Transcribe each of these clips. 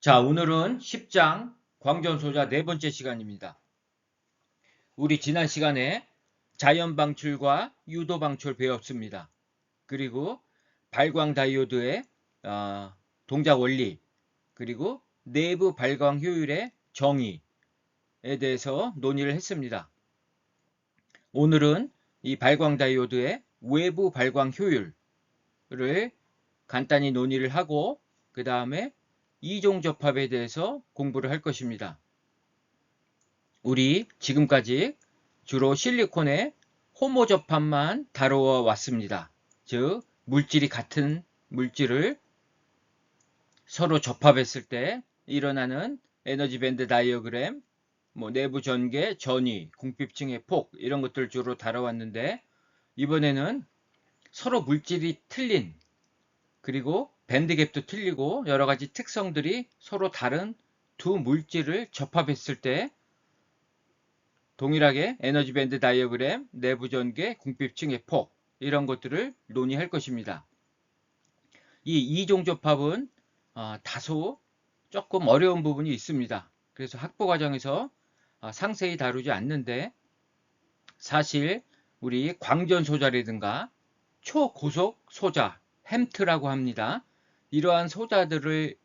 자, 오늘은 10장 광전소자 네 번째 시간입니다. 우리 지난 시간에 자연 방출과 유도 방출 배웠습니다. 그리고 발광 다이오드의 동작 원리, 그리고 내부 발광 효율의 정의에 대해서 논의를 했습니다. 오늘은 이 발광 다이오드의 외부 발광 효율을 간단히 논의를 하고 그 다음에 이종 접합에 대해서 공부를 할 것입니다. 우리 지금까지 주로 실리콘의 호모 접합만 다루어 왔습니다. 즉 물질이 같은 물질을 서로 접합했을 때 일어나는 에너지 밴드 다이어그램, 내부 전개, 전위, 궁핍층의 폭 이런 것들 주로 다뤄왔는데 이번에는 서로 물질이 틀린 그리고 밴드갭도 틀리고 여러 가지 특성들이 서로 다른 두 물질을 접합했을 때 동일하게 에너지 밴드 다이어그램, 내부 전개, 궁핍층의 폭 이런 것들을 논의할 것입니다. 이 이종 접합은 다소 조금 어려운 부분이 있습니다. 그래서 학부 과정에서 상세히 다루지 않는데 사실 우리 광전 소자라든가 초고속 소자, 햄트라고 합니다. 이러한 소자들을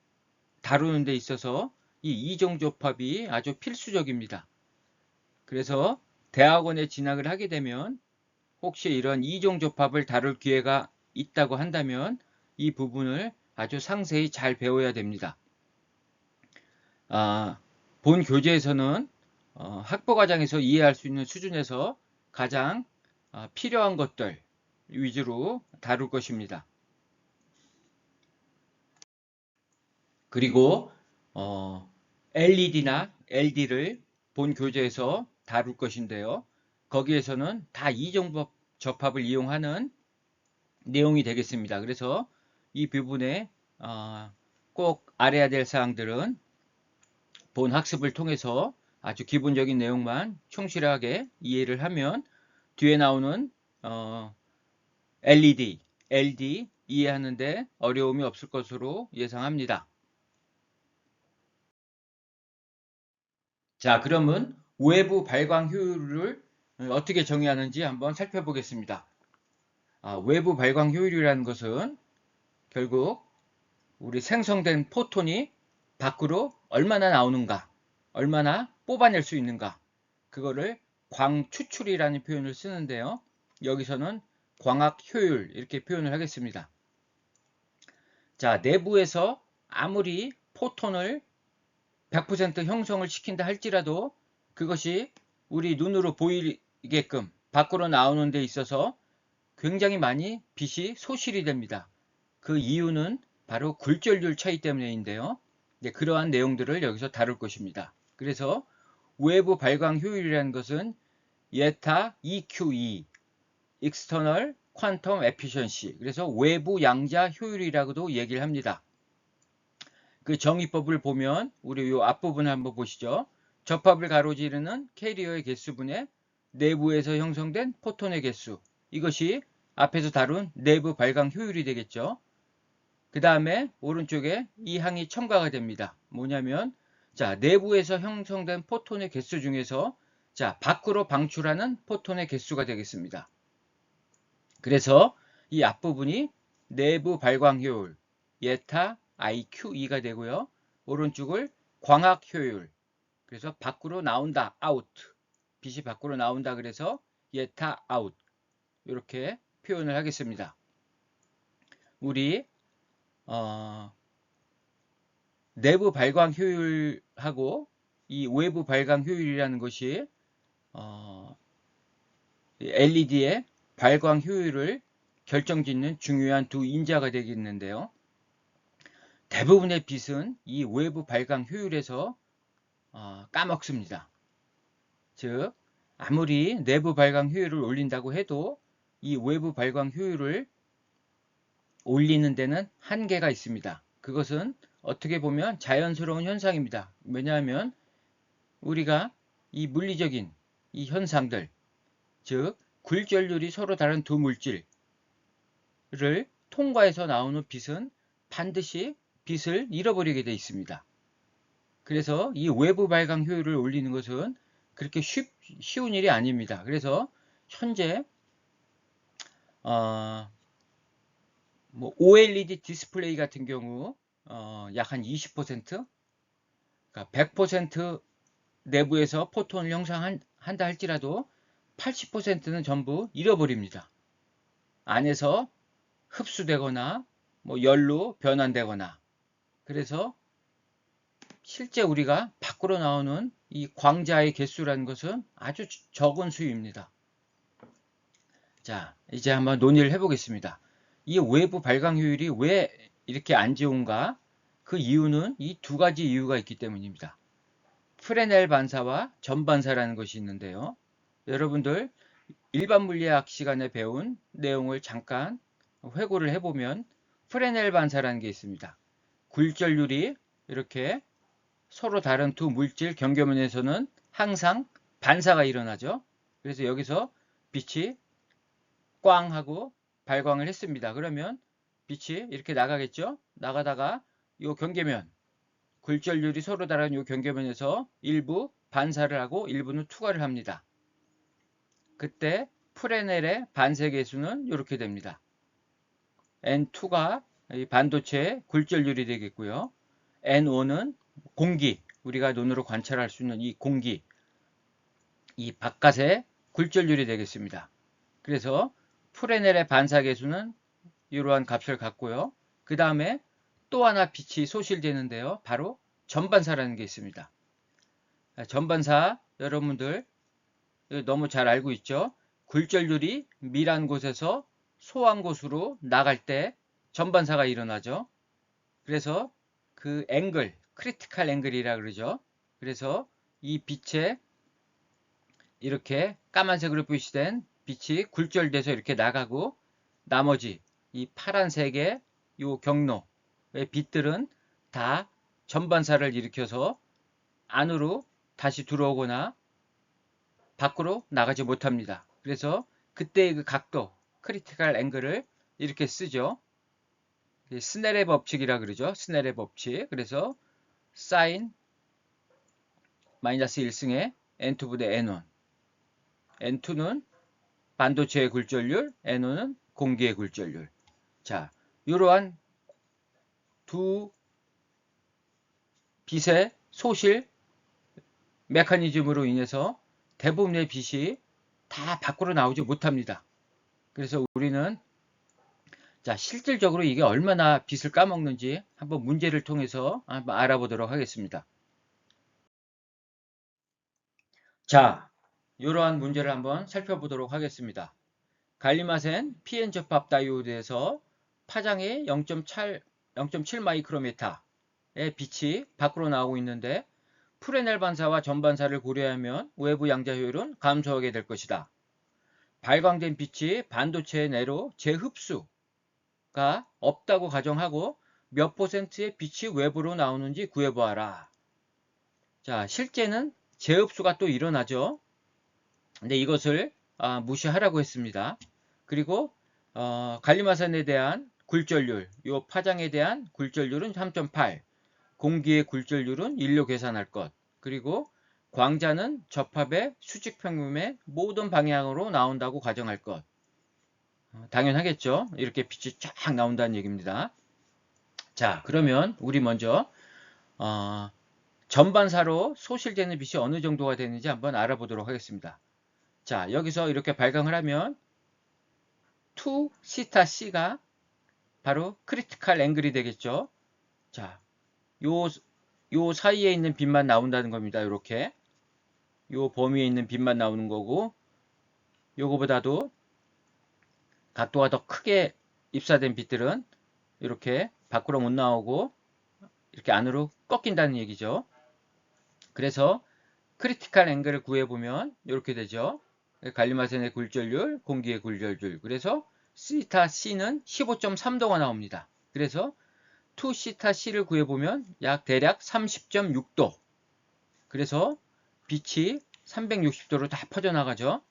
다루는 데 있어서 이 이종 접합이 아주 필수적입니다. 그래서 대학원에 진학을 하게 되면 혹시 이런 이종 접합을 다룰 기회가 있다고 한다면 이 부분을 아주 상세히 잘 배워야 됩니다. 본 교재에서는 학부과정에서 이해할 수 있는 수준에서 가장 필요한 것들 위주로 다룰 것입니다. 그리고 LED나 LD를 본 교재에서 다룰 것인데요. 거기에서는 다 이종 접합을 이용하는 내용이 되겠습니다. 그래서 이 부분에 꼭 알아야 될 사항들은 본 학습을 통해서 아주 기본적인 내용만 충실하게 이해를 하면 뒤에 나오는 LED, LD 이해하는데 어려움이 없을 것으로 예상합니다. 자, 그러면 외부 발광 효율을 어떻게 정의하는지 한번 살펴보겠습니다. 외부 발광 효율이라는 것은 결국 우리 생성된 포톤이 밖으로 얼마나 나오는가, 얼마나 뽑아낼 수 있는가, 그거를 광추출이라는 표현을 쓰는데요. 여기서는 광학 효율 이렇게 표현을 하겠습니다. 자, 내부에서 아무리 포톤을 100% 형성을 시킨다 할지라도 그것이 우리 눈으로 보이게끔 밖으로 나오는 데 있어서 굉장히 많이 빛이 소실이 됩니다. 그 이유는 바로 굴절률 차이 때문인데요. 그러한 내용들을 여기서 다룰 것입니다. 그래서 외부 발광 효율이라는 것은 예타 EQE, External Quantum Efficiency, 그래서 외부 양자 효율이라고도 얘기를 합니다. 그 정의법을 보면 우리 이 앞부분 한번 보시죠. 접합을 가로지르는 캐리어의 개수분의 내부에서 형성된 포톤의 개수, 이것이 앞에서 다룬 내부 발광 효율이 되겠죠. 그 다음에 오른쪽에 이 항이 첨가가 됩니다. 뭐냐면 자, 내부에서 형성된 포톤의 개수 중에서 자, 밖으로 방출하는 포톤의 개수가 되겠습니다. 그래서 이 앞부분이 내부 발광 효율 예타 IQE가 되고요. 오른쪽을 광학 효율, 그래서 밖으로 나온다 out, 빛이 밖으로 나온다 그래서 예타 out 이렇게 표현을 하겠습니다. 우리 내부 발광 효율하고 이 외부 발광 효율이라는 것이 LED의 발광 효율을 결정짓는 중요한 두 인자가 되겠는데요. 대부분의 빛은 이 외부 발광 효율에서 까먹습니다. 즉 아무리 내부 발광 효율을 올린다고 해도 이 외부 발광 효율을 올리는 데는 한계가 있습니다. 그것은 어떻게 보면 자연스러운 현상입니다. 왜냐하면 우리가 이 물리적인 이 현상들, 즉 굴절률이 서로 다른 두 물질을 통과해서 나오는 빛은 반드시 빛을 잃어버리게 되어 있습니다. 그래서 이 외부 발광 효율을 올리는 것은 그렇게 쉬운 일이 아닙니다. 그래서 현재 뭐 OLED 디스플레이 같은 경우 약 한 20%, 그러니까 100% 내부에서 포톤을 형성한다 할지라도 80%는 전부 잃어버립니다. 안에서 흡수되거나 뭐 열로 변환되거나. 그래서 실제 우리가 밖으로 나오는 이 광자의 개수라는 것은 아주 적은 수입니다. 자, 이제 한번 논의를 해보겠습니다. 이 외부 발광 효율이 왜 이렇게 안 좋은가? 그 이유는 이 두 가지 이유가 있기 때문입니다. 프레넬 반사와 전반사라는 것이 있는데요. 여러분들 일반 물리학 시간에 배운 내용을 잠깐 회고를 해보면 프레넬 반사라는 게 있습니다. 굴절률이 이렇게 서로 다른 두 물질 경계면에서는 항상 반사가 일어나죠. 그래서 여기서 빛이 꽝 하고 발광을 했습니다. 그러면 빛이 이렇게 나가겠죠. 나가다가 이 경계면, 굴절률이 서로 다른 이 경계면에서 일부 반사를 하고 일부는 투과를 합니다. 그때 프레넬의 반사 계수는 이렇게 됩니다. N2가 반도체의 굴절률이 되겠고요. N5는 공기, 우리가 눈으로 관찰할 수 있는 이 공기, 이 바깥의 굴절률이 되겠습니다. 그래서 프레넬의 반사 계수는 이러한 값을 갖고요. 그 다음에 또 하나 빛이 소실되는데요. 바로 전반사라는 게 있습니다. 전반사 여러분들 너무 잘 알고 있죠? 굴절률이 밀한 곳에서 소한 곳으로 나갈 때 전반사가 일어나죠. 그래서 그 앵글, 크리티컬 앵글이라 그러죠. 그래서 이 빛에 이렇게 까만색으로 표시된 빛이 굴절돼서 이렇게 나가고 나머지 이 파란색의 요 경로의 빛들은 다 전반사를 일으켜서 안으로 다시 들어오거나 밖으로 나가지 못합니다. 그래서 그때의 그 각도, 크리티컬 앵글을 이렇게 쓰죠. 스넬의 법칙이라 그러죠. 스넬의 법칙. 그래서 사인 마이너스 1승의 N2분의 N1. N2는 반도체의 굴절률, N1은 공기의 굴절률. 자, 이러한 두 빛의 소실 메커니즘으로 인해서 대부분의 빛이 다 밖으로 나오지 못합니다. 그래서 우리는 자, 실질적으로 이게 얼마나 빛을 까먹는지 한번 문제를 통해서 한번 알아보도록 하겠습니다. 자, 이러한 문제를 한번 살펴보도록 하겠습니다. 갈리마센 PN 접합 다이오드에서 파장이 0.7 마이크로미터의 빛이 밖으로 나오고 있는데 프레넬 반사와 전반사를 고려하면 외부 양자 효율은 감소하게 될 것이다. 발광된 빛이 반도체 내로 재흡수가 없다고 가정하고 몇 %의 빛이 외부로 나오는지 구해보아라. 자, 실제는 재흡수가 또 일어나죠. 근데 이것을 무시하라고 했습니다. 그리고 갈리마산에 대한 굴절률, 이 파장에 대한 굴절률은 3.8, 공기의 굴절률은 1로 계산할 것, 그리고 광자는 접합의 수직평면의 모든 방향으로 나온다고 가정할 것. 당연하겠죠. 이렇게 빛이 쫙 나온다는 얘기입니다. 자, 그러면 우리 먼저 전반사로 소실되는 빛이 어느 정도가 되는지 한번 알아보도록 하겠습니다. 자, 여기서 이렇게 발광을 하면 2 시타 C가 바로 크리티컬 앵글이 되겠죠. 자, 요 사이에 있는 빛만 나온다는 겁니다. 이렇게 요 범위에 있는 빛만 나오는 거고, 요거보다도 각도가 더 크게 입사된 빛들은 이렇게 밖으로 못 나오고 이렇게 안으로 꺾인다는 얘기죠. 그래서 크리티컬 앵글을 구해보면 이렇게 되죠. 갈리마센의 굴절률, 공기의 굴절률. 그래서 시타 C는 15.3도가 나옵니다. 그래서 2 시타 C를 구해보면 대략 30.6도. 그래서 빛이 360도로 다 퍼져나가죠.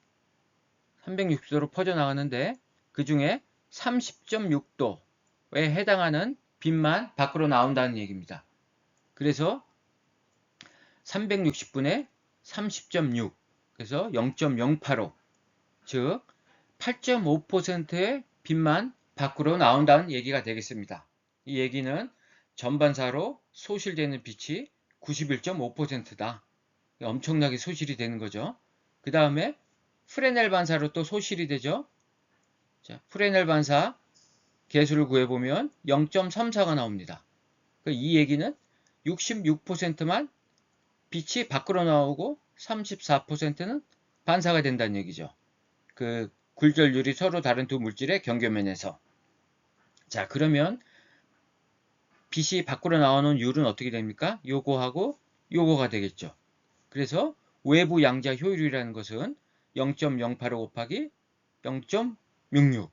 360도로 퍼져나가는데 그 중에 30.6도에 해당하는 빛만 밖으로 나온다는 얘기입니다. 그래서 360분의 30.6, 그래서 0.085, 즉 8.5%의 빛만 밖으로 나온다는 얘기가 되겠습니다. 이 얘기는 전반사로 소실되는 빛이 91.5%다. 엄청나게 소실이 되는 거죠. 그 다음에 프레넬 반사로 또 소실이 되죠. 자, 프레넬 반사 개수를 구해보면 0.34가 나옵니다. 이 얘기는 66%만 빛이 밖으로 나오고 34%는 반사가 된다는 얘기죠. 그 굴절률이 서로 다른 두 물질의 경계면에서. 자, 그러면 빛이 밖으로 나오는 율은 어떻게 됩니까? 요거하고 요거가 되겠죠. 그래서 외부 양자 효율이라는 것은 0.085 곱하기 0.66,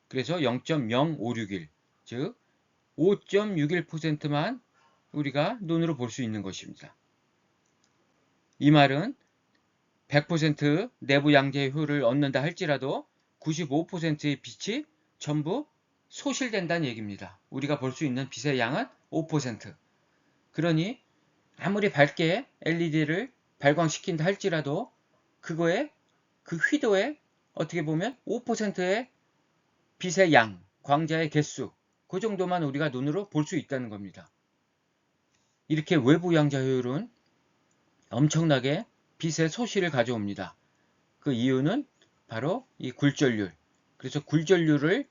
그래서 0.0561, 즉 5.61%만 우리가 눈으로 볼 수 있는 것입니다. 이 말은 100% 내부 양자의 효율을 얻는다 할지라도 95%의 빛이 전부 소실된다는 얘기입니다. 우리가 볼 수 있는 빛의 양은 5%. 그러니 아무리 밝게 LED를 발광시킨다 할지라도 그거에 그 휘도에 어떻게 보면 5%의 빛의 양, 광자의 개수, 그 정도만 우리가 눈으로 볼 수 있다는 겁니다. 이렇게 외부 양자 효율은 엄청나게 빛의 소실을 가져옵니다. 그 이유는 바로 이 굴절률. 그래서 굴절률을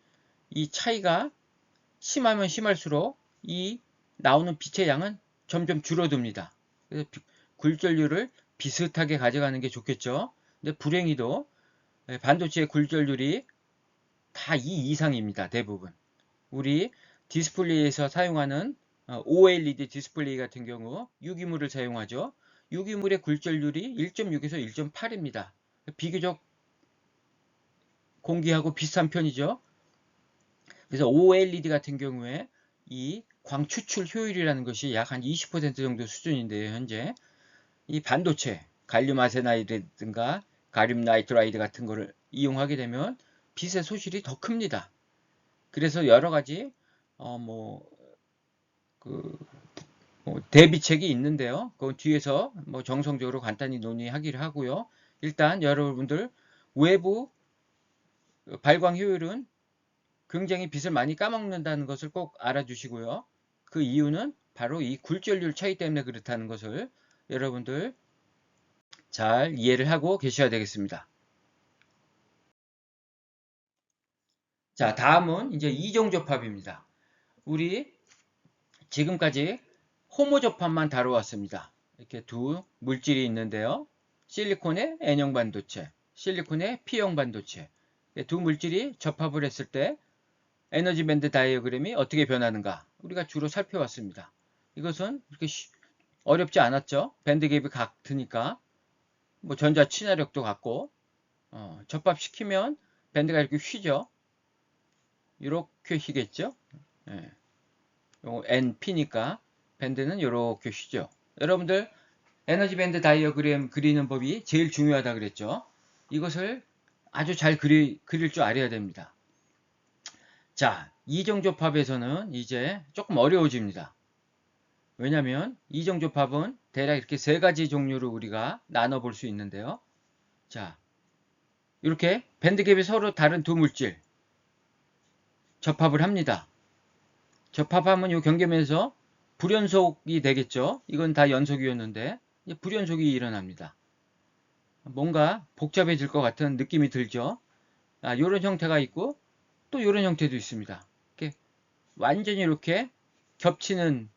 이 차이가 심하면 심할수록 이 나오는 빛의 양은 점점 줄어듭니다. 그래서 굴절률을 비슷하게 가져가는 게 좋겠죠. 근데 불행히도 반도체의 굴절률이 다 2 이상입니다. 대부분. 우리 디스플레이에서 사용하는 OLED 디스플레이 같은 경우 유기물을 사용하죠. 유기물의 굴절률이 1.6에서 1.8입니다. 비교적 공기하고 비슷한 편이죠. 그래서 OLED 같은 경우에 이 광 추출 효율이라는 것이 약 한 20% 정도 수준인데요. 현재 이 반도체, 갈륨 아세나이드든가 가륨 나이트라이드 같은 거를 이용하게 되면 빛의 소실이 더 큽니다. 그래서 여러 가지 대비책이 있는데요. 그 뒤에서 정성적으로 간단히 논의하기를 하고요. 일단 여러분들 외부 발광 효율은 굉장히 빛을 많이 까먹는다는 것을 꼭 알아주시고요. 그 이유는 바로 이 굴절률 차이 때문에 그렇다는 것을 여러분들 잘 이해를 하고 계셔야 되겠습니다. 자, 다음은 이제 이종접합입니다. 우리 지금까지 호모접합만 다뤄왔습니다. 이렇게 두 물질이 있는데요. 실리콘의 N형 반도체, 실리콘의 P형 반도체. 두 물질이 접합을 했을 때 에너지 밴드 다이어그램이 어떻게 변하는가 우리가 주로 살펴왔습니다. 이것은 그렇게 어렵지 않았죠. 밴드 갭이 같으니까 전자 친화력도 같고 접합시키면 밴드가 이렇게 휘죠. 이렇게 휘겠죠. 예. NP니까 밴드는 이렇게 휘죠. 여러분들 에너지 밴드 다이어그램 그리는 법이 제일 중요하다 그랬죠. 이것을 아주 잘 그릴 줄 알아야 됩니다. 자, 이정조팝에서는 이제 조금 어려워집니다. 왜냐하면 이정조팝은 대략 이렇게 세 가지 종류로 우리가 나눠 볼 수 있는데요. 자, 이렇게 밴드갭이 서로 다른 두 물질 접합을 합니다. 접합하면 이 경계면에서 불연속이 되겠죠. 이건 다 연속이었는데 불연속이 일어납니다. 뭔가 복잡해질 것 같은 느낌이 들죠. 이런 형태가 있고 또 이런 형태도 있습니다. 이렇게 완전히 이렇게 겹치는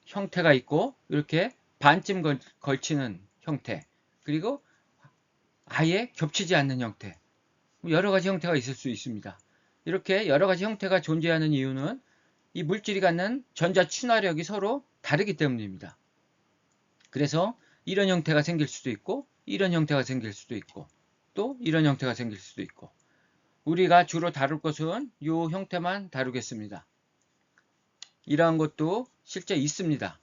형태가 있고 이렇게 반쯤 걸치는 형태, 그리고 아예 겹치지 않는 형태, 여러 가지 형태가 있을 수 있습니다. 이렇게 여러 가지 형태가 존재하는 이유는 이 물질이 갖는 전자 친화력이 서로 다르기 때문입니다. 그래서 이런 형태가 생길 수도 있고 이런 형태가 생길 수도 있고 또 이런 형태가 생길 수도 있고, 우리가 주로 다룰 것은 이 형태만 다루겠습니다. 이러한 것도 실제 있습니다.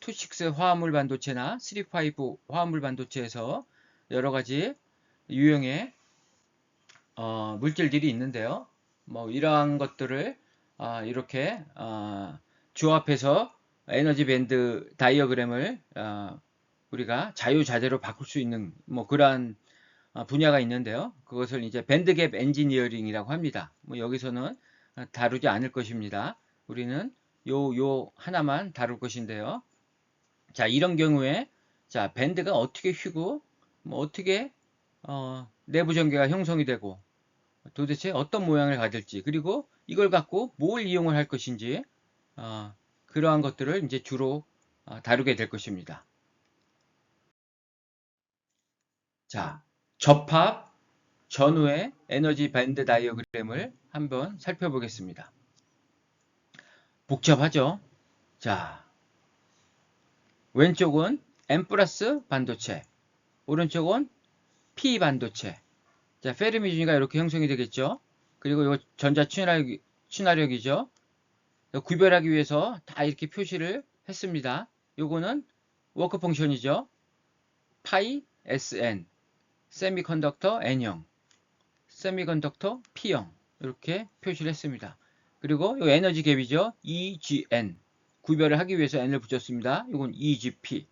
2,6 화합물 반도체나 3,5 화합물 반도체에서 여러 가지 유형의 물질들이 있는데요. 이러한 것들을 이렇게 조합해서 에너지 밴드 다이어그램을 우리가 자유자재로 바꿀 수 있는 뭐 그러한 분야가 있는데요. 그것을 이제 밴드갭 엔지니어링이라고 합니다. 뭐 여기서는 다루지 않을 것입니다. 우리는 요 하나만 다룰 것인데요. 자, 이런 경우에 자, 밴드가 어떻게 휘고 뭐 어떻게 내부 전개가 형성이 되고 도대체 어떤 모양을 가질지, 그리고 이걸 갖고 뭘 이용을 할 것인지 그러한 것들을 이제 주로 다루게 될 것입니다. 자, 접합 전후의 에너지 밴드 다이어그램을 한번 살펴보겠습니다. 복잡하죠? 자, 왼쪽은 N 플러스 반도체, 오른쪽은 P 반도체. 자, 페르미 준위가 이렇게 형성이 되겠죠? 그리고 이거 전자 친화력이죠? 구별하기 위해서 다 이렇게 표시를 했습니다. 요거는 워크 펑션이죠. 파이 SN, 세미컨덕터 N형, 세미컨덕터 P형 이렇게 표시를 했습니다. 그리고 요 에너지 갭이죠. EGN, 구별을 하기 위해서 N을 붙였습니다. 이건 EGP.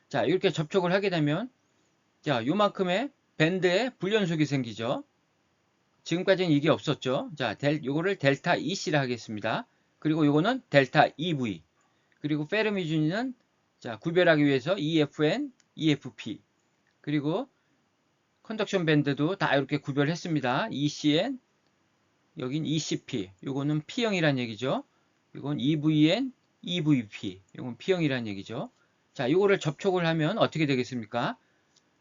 자, 이렇게 접촉을 하게 되면 자, 요만큼의 밴드에 불연속이 생기죠. 지금까지는 이게 없었죠. 자, 요거를 델타 EC라 하겠습니다. 그리고 요거는 델타 EV. 그리고 페르미 준위는 자, 구별하기 위해서 EFN, EFP. 그리고 컨덕션 밴드도 다 이렇게 구별했습니다. ECN, 여긴 ECP. 요거는 P형이란 얘기죠. 이건 EVN, EVP. 요건 P형이란 얘기죠. 자, 요거를 접촉을 하면 어떻게 되겠습니까?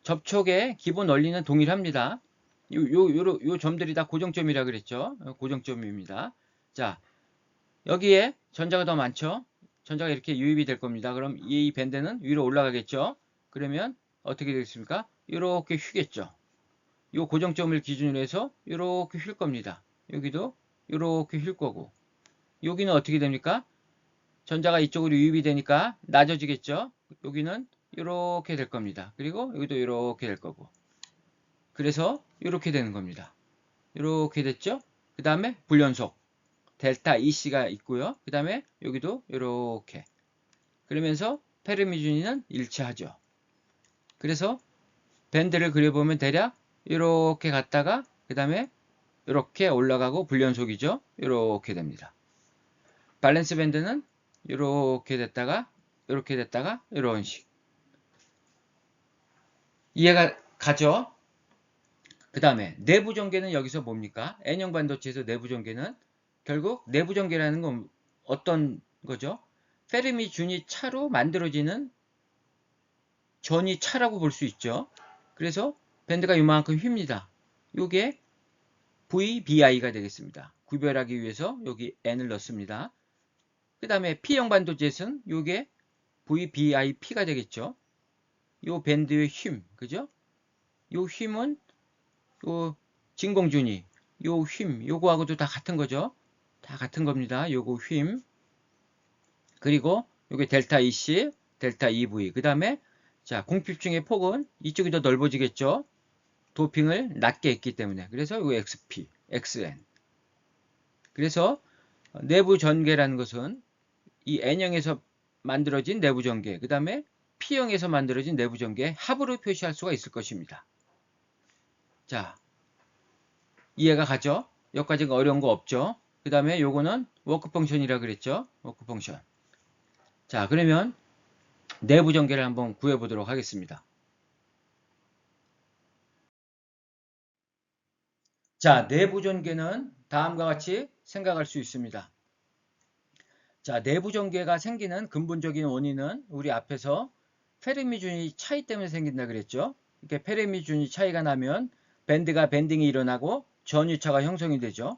접촉의 기본 원리는 동일합니다. 요 점들이 다 고정점이라 그랬죠. 고정점입니다. 자, 여기에 전자가 더 많죠. 전자가 이렇게 유입이 될 겁니다. 그럼 이 밴드는 위로 올라가겠죠. 그러면 어떻게 되겠습니까? 이렇게 휘겠죠. 요 고정점을 기준으로 해서 이렇게 휠 겁니다. 여기도 이렇게 휠 거고, 여기는 어떻게 됩니까? 전자가 이쪽으로 유입이 되니까 낮아지겠죠. 여기는 이렇게 될 겁니다. 그리고 여기도 이렇게 될 거고, 그래서 이렇게 되는 겁니다. 이렇게 됐죠. 그 다음에 불연속 델타 EC가 있고요. 그 다음에 여기도 이렇게, 그러면서 페르미 준위는 일치하죠. 그래서 밴드를 그려보면 대략 이렇게 갔다가 그 다음에 이렇게 올라가고 불연속이죠. 이렇게 됩니다. 밸런스 밴드는 이렇게 됐다가 이런 식. 이해가 가죠? 그 다음에 내부 전개는 여기서 뭡니까? N형 반도체에서 내부 전개는 결국 내부 전개라는 건 어떤 거죠? 페르미 준위 차로 만들어지는 전위 차라고 볼 수 있죠. 그래서 밴드가 이만큼 휩니다. 이게 VBI가 되겠습니다. 구별하기 위해서 여기 N을 넣습니다. 그 다음에 P형 반도체는 이게 VBIP가 되겠죠. 이 밴드의 힘, 그죠? 이 힘은 요 진공준위, 요 힘, 요거하고도 다 같은 거죠. 다 같은 겁니다. 요거 힘. 그리고 요게 델타 EC, 델타 EV. 그 다음에 자, 공핍중의 폭은 이쪽이 더 넓어지겠죠. 도핑을 낮게 했기 때문에. 그래서 요 XP, XN. 그래서 내부 전개라는 것은 이 N형에서 만들어진 내부 전개, 그 다음에 P형에서 만들어진 내부 전개 합으로 표시할 수가 있을 것입니다. 자, 이해가 가죠? 여기까지가 어려운 거 없죠? 그 다음에 요거는 워크 펑션이라 그랬죠? 워크 펑션. 자, 그러면 내부 전개를 한번 구해보도록 하겠습니다. 자, 내부 전개는 다음과 같이 생각할 수 있습니다. 자, 내부 전개가 생기는 근본적인 원인은 우리 앞에서 페르미 준위 차이 때문에 생긴다 그랬죠? 이렇게 페르미 준위 차이가 나면 밴드가 밴딩이 일어나고 전위차가 형성이 되죠.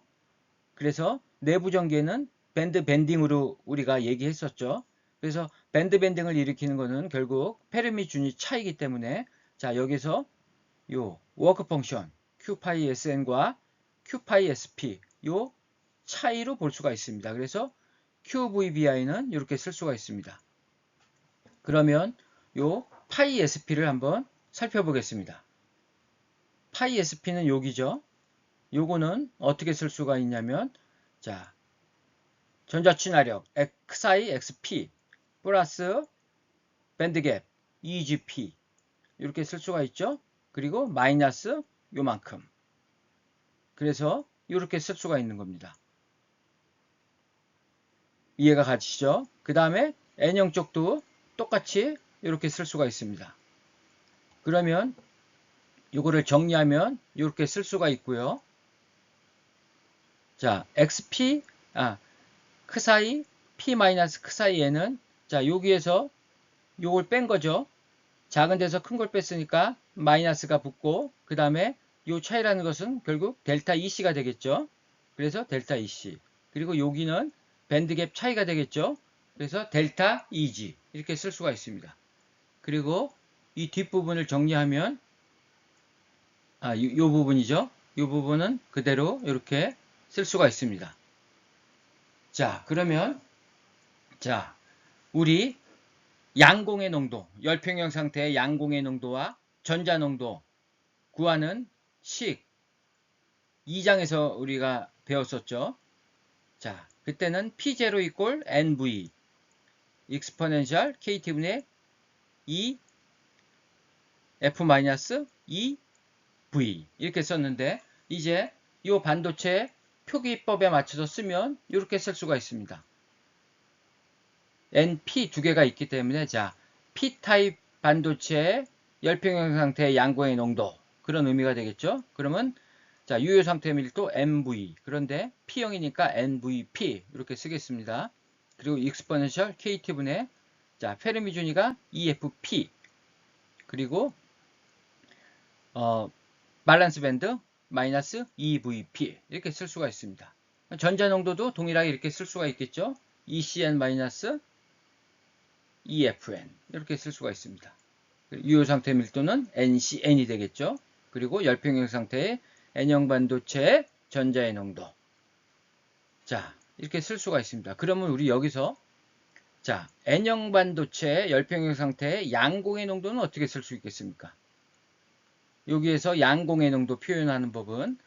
그래서 내부 전개는 밴드 밴딩으로 우리가 얘기했었죠. 그래서 밴드 밴딩을 일으키는 것은 결국 페르미 준위 차이기 때문에 자, 여기서 요 워크 펑션 Q파이 SN과 Q파이 SP 요 차이로 볼 수가 있습니다. 그래서 QVBI는 이렇게 쓸 수가 있습니다. 그러면 요 파이 SP를 한번 살펴보겠습니다. 파이 SP는 여기죠. 요거는 어떻게 쓸 수가 있냐면 자, 전자 친화력 XI XP 플러스 밴드갭 EGP 이렇게 쓸 수가 있죠. 그리고 마이너스 요만큼. 그래서 이렇게 쓸 수가 있는 겁니다. 이해가 가시죠? 그 다음에 N형 쪽도 똑같이 이렇게 쓸 수가 있습니다. 그러면 이거를 정리하면 이렇게 쓸 수가 있고요. 자, XP, 크 사이, P 마이너스 크 사이에는 자, 여기에서 요걸 뺀 거죠. 작은 데서 큰 걸 뺐으니까 마이너스가 붙고 그 다음에 요 차이라는 것은 결국 델타 EC가 되겠죠. 그래서 델타 EC. 그리고 여기는 밴드갭 차이가 되겠죠. 그래서 델타 EG 이렇게 쓸 수가 있습니다. 그리고 이 뒷부분을 정리하면 요 부분이죠. 요 부분은 그대로 이렇게 쓸 수가 있습니다. 자, 그러면 자, 우리 양공의 농도, 열평형 상태의 양공의 농도와 전자 농도 구하는 식 2장에서 우리가 배웠었죠. 자, 그때는 P0 이꼴 NV 익스포넨셜 KT분의 2 F-2 V 이렇게 썼는데 이제 이 반도체 표기법에 맞춰서 쓰면 이렇게 쓸 수가 있습니다. NP 두 개가 있기 때문에 자 P타입 반도체의 열평형 상태의 양공의 농도 그런 의미가 되겠죠. 그러면 자 유효 상태 밀도 MV 그런데 P형이니까 NVP 이렇게 쓰겠습니다. 그리고 익스포넨셜 KT분의 자 페르미 준위가 EFP 그리고 밸런스 밴드 마이너스 EVP 이렇게 쓸 수가 있습니다. 전자 농도도 동일하게 이렇게 쓸 수가 있겠죠. ECN 마이너스 EFN 이렇게 쓸 수가 있습니다. 유효 상태 밀도는 NCN이 되겠죠. 그리고 열평형 상태의 N형 반도체의 전자의 농도. 자, 이렇게 쓸 수가 있습니다. 그러면 우리 여기서 자, N형 반도체의 열평형 상태의 양공의 농도는 어떻게 쓸 수 있겠습니까? 여기에서 양공의 농도 표현하는 법은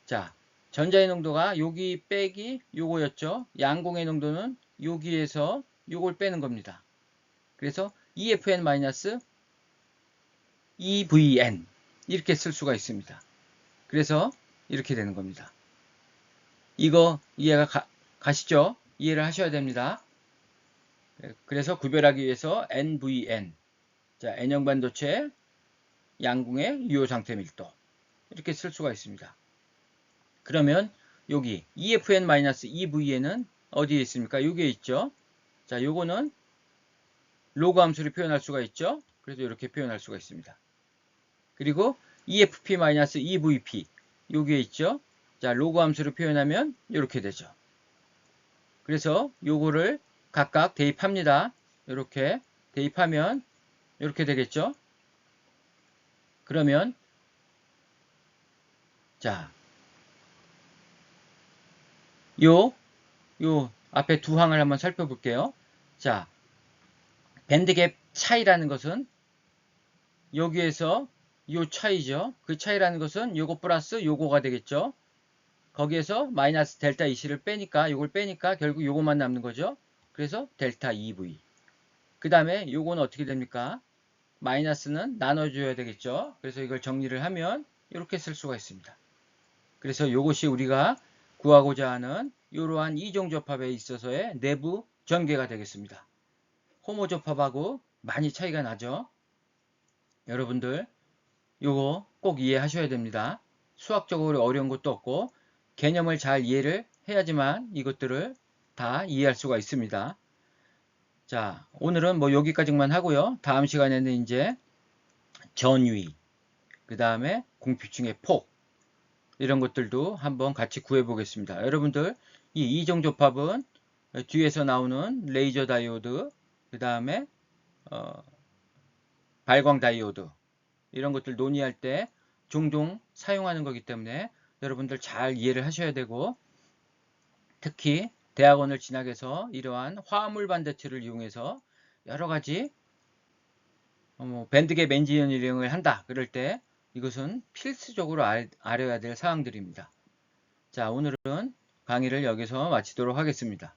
자, 전자의 농도가 여기 빼기 요거였죠. 양공의 농도는 여기에서 요걸 빼는 겁니다. 그래서 EFN-EVN 이렇게 쓸 수가 있습니다. 그래서 이렇게 되는 겁니다. 이거 이해가 가시죠? 이해를 하셔야 됩니다. 그래서 구별하기 위해서 NVN 자, N형 반도체 양궁의 유효 상태 밀도 이렇게 쓸 수가 있습니다. 그러면 여기 EFN-EVN은 어디에 있습니까? 여기에 있죠. 자, 요거는 로그 함수를 표현할 수가 있죠. 그래서 이렇게 표현할 수가 있습니다. 그리고 EFP-EVP 여기에 있죠. 자, 로그 함수를 표현하면 이렇게 되죠. 그래서 요거를 각각 대입합니다. 이렇게 대입하면 이렇게 되겠죠. 그러면 자, 요 앞에 두 항을 한번 살펴볼게요. 자, 밴드갭 차이라는 것은 여기에서 요 차이죠. 그 차이라는 것은 요거 플러스 요거가 되겠죠. 거기에서 마이너스 델타 EC를 빼니까 요걸 빼니까 결국 요거만 남는 거죠. 그래서 델타 EV. 그 다음에 요거는 어떻게 됩니까? 마이너스는 나눠줘야 되겠죠. 그래서 이걸 정리를 하면 이렇게 쓸 수가 있습니다. 그래서 이것이 우리가 구하고자 하는 이러한 이종접합에 있어서의 내부 전개가 되겠습니다. 호모접합하고 많이 차이가 나죠. 여러분들 이거 꼭 이해하셔야 됩니다. 수학적으로 어려운 것도 없고 개념을 잘 이해를 해야지만 이것들을 다 이해할 수가 있습니다. 자, 오늘은 뭐 여기까지만 하고요. 다음 시간에는 이제 전위, 그 다음에 공피층의 폭 이런 것들도 한번 같이 구해 보겠습니다. 여러분들 이 이종접합은 뒤에서 나오는 레이저 다이오드, 그 다음에 발광 다이오드 이런 것들 논의할 때 종종 사용하는 거기 때문에 여러분들 잘 이해를 하셔야 되고 특히 대학원을 진학해서 이러한 화합물 반도체를 이용해서 여러 가지 밴드갭 엔지니어링을 한다 그럴 때 이것은 필수적으로 알아야 될 사항들입니다. 자, 오늘은 강의를 여기서 마치도록 하겠습니다.